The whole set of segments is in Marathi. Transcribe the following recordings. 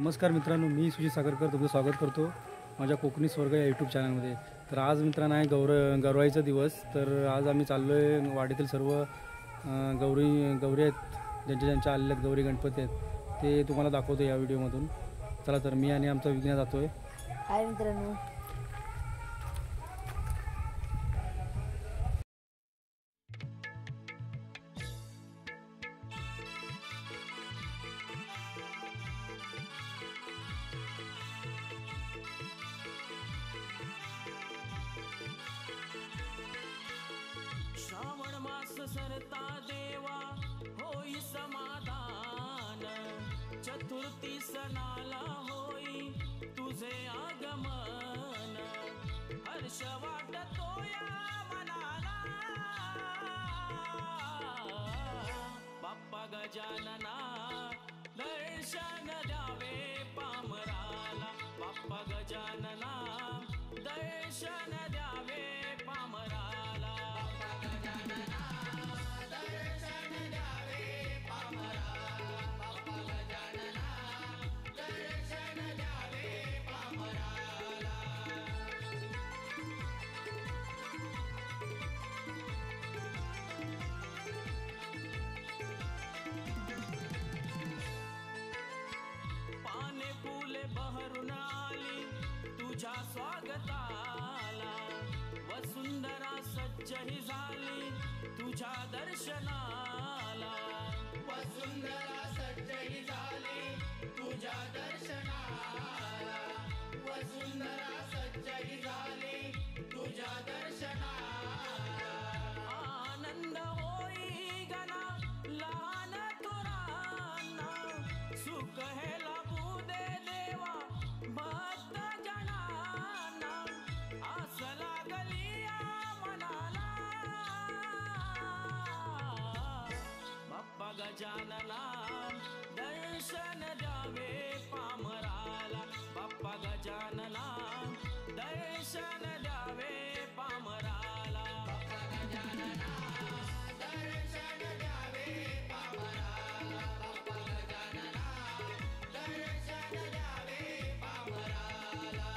नमस्कार मित्रांनो, मी सुजित सागरकर तुमचं स्वागत करतो माझ्या कोकणी स्वर्ग या यूट्यूब चॅनलमध्ये। तर आज मित्रांनो आहे गौराईचा दिवस। तर आज आम्ही चाललो आहे वाडीतील सर्व गौरी आहेत ज्यांच्या आलेल्या गौरी गणपती आहेत ते तुम्हाला दाखवतो या व्हिडिओमधून। चला तर मी आणि आमचा विघ्न जातो आहे। हाय मित्रांनो, श्रावण मास सरता देवा होई समाधान, चतुर्थी सणाला होई तुझे आगमन, हर्ष वाटतो या मनाला, बाप्पा गजानना दर्शन द्यावे पामराला, बाप्पा गजानना दर्शन द्यावे पामराला। पाने फुले बहरून आली तुझ्या स्वागताला, वसुंधरा सज्जही झाली तुझ्या दर्शनाला, वसुंधरा सज्जही झाली तुझ्या दर्शनाला, वसुंधरा सज्जही झाली तुझ्या दर्शनाला। आनंद होई गणा लहान थोरांना, सुख हे लाभू दे देवा भक्त जनांना, आस लागली या मनाला, बाप्पा गजानना दर्शन द्यावे पामराला, बाप्पा गजानना दर्शन द्यावे पामराला, बाप्पा गजानना दर्शन द्यावे पामराला, बाप्पा गजानना दर्शन द्यावे पामराला।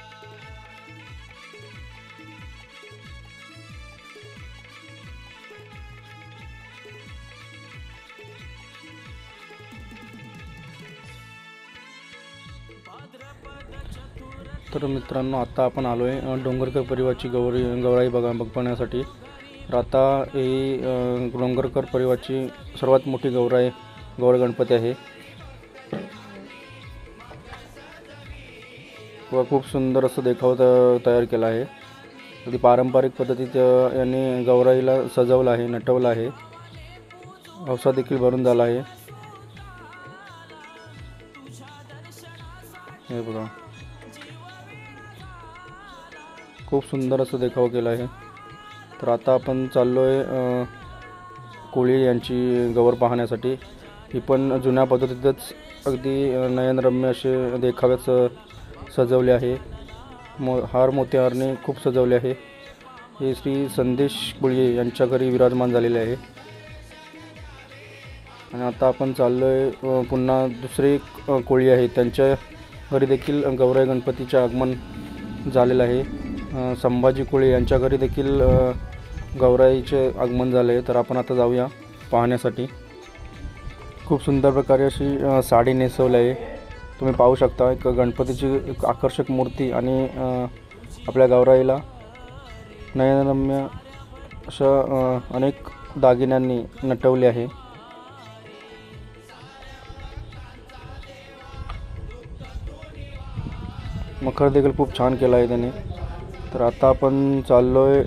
भाद्रपद चतुर्थी तर मित्रांनो आता आपण आलो आहे डोंगरकर परिवारची गौराई बघण्यासाठी। तर आता ही डोंगरकर परिवारची सर्वात मोठी गौर गणपती आहे व खूप सुंदर असं देखावा तयार केला आहे। अगदी पारंपरिक पद्धतीत यांनी गौराईला सजवलं आहे, नटवलं आहे, हौसा देखील भरून झाला आहे। हे बघा खूप सुंदर असं देखावा केला आहे। तर आता आपण चाललो आहे कोळी यांची गौर पाहण्यासाठी। ही पण जुन्या पद्धतीतच अगदी नयनरम्य असे देखाव्यात सजवले आहे, हार मोत्याने खूप सजवले आहे। हे श्री संदेश कोळी यांच्या घरी विराजमान झालेले आहे। आणि आता आपण चाललो आहे पुन्हा दुसरे कोळी आहेत त्यांच्या घरी देखील गौराई गणपतीचे आगमन झालेलं आहे। संभाजी कोळी यांच्या घरी देखील गौराईचे आगमन झाले। तर आपण आता जाऊया पाहण्यासाठी। खूप सुंदर प्रकारे अशी साडी नेसवली आहे, तुम्ही पाहू शकता। एक गणपतीची एक आकर्षक मूर्ती आणि आपल्या गौराईला नयनरम्य अशा अनेक दागिन्यांनी नटवले आहे। मखर देखील खूप छान केला आहे त्याने। तर आता आपण चाललो आहे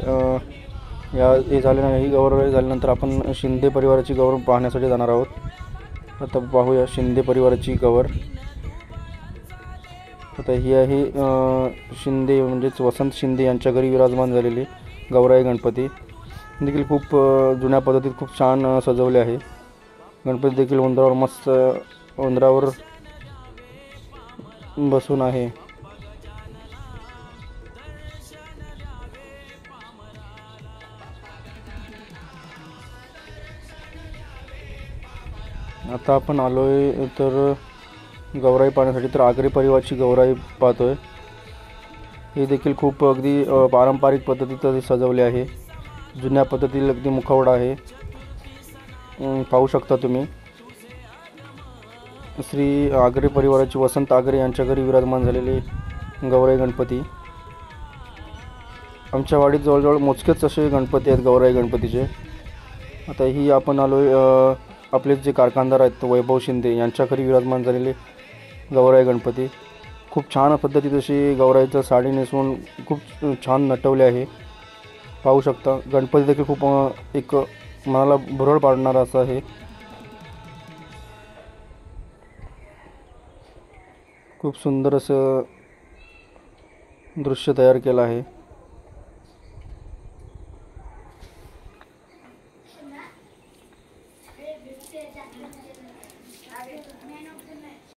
हे झाल्यानंतर ही गौराई झाल्यानंतर आपण शिंदे परिवाराची गौर पाहण्यासाठी जाणार आहोत। आता पाहूया शिंदे परिवाराची गौर। आता ही आहे शिंदे म्हणजेच वसंत शिंदे यांच्या घरी विराजमान झालेली गौराई गणपती देखील खूप जुन्या पद्धतीत खूप छान सजवले आहे। गणपती देखील उंदरावर मस्त उंदरावर बसून आहे। आता आपण आलोय तर गौराई पाहण्यासाठी तर आगरी परिवाराची गौराई पाहतोय. हे देखील खूप अगदी पारंपरिक पद्धतीत सजवले आहे. जुन्या पद्धतीतील अगदी मुखवटा आहे. पाहू शकता तुम्ही. श्री आगरी परिवाराची वसंत आगरे यांच्या घरी विराजमान झालेले गौराई गणपती. आमच्या वाडीत जवळजवळ मोजकेच असे गणपती आहेत गौराई गणपतीचे. आता ही आपण आलोय आपले जे कारखानदार आहेत वैभव शिंदे यांच्या घरी विराजमान झालेले गौराई गणपती. खूप छान पद्धतीत अशी गौराईचं साडी नेसवून खूप छान नटवले आहे. पाहू शकता. गणपती देखील खूप एक मनाला भुरळ पाडणारा असं आहे. खूप सुंदर असं दृश्य तयार केलं आहे.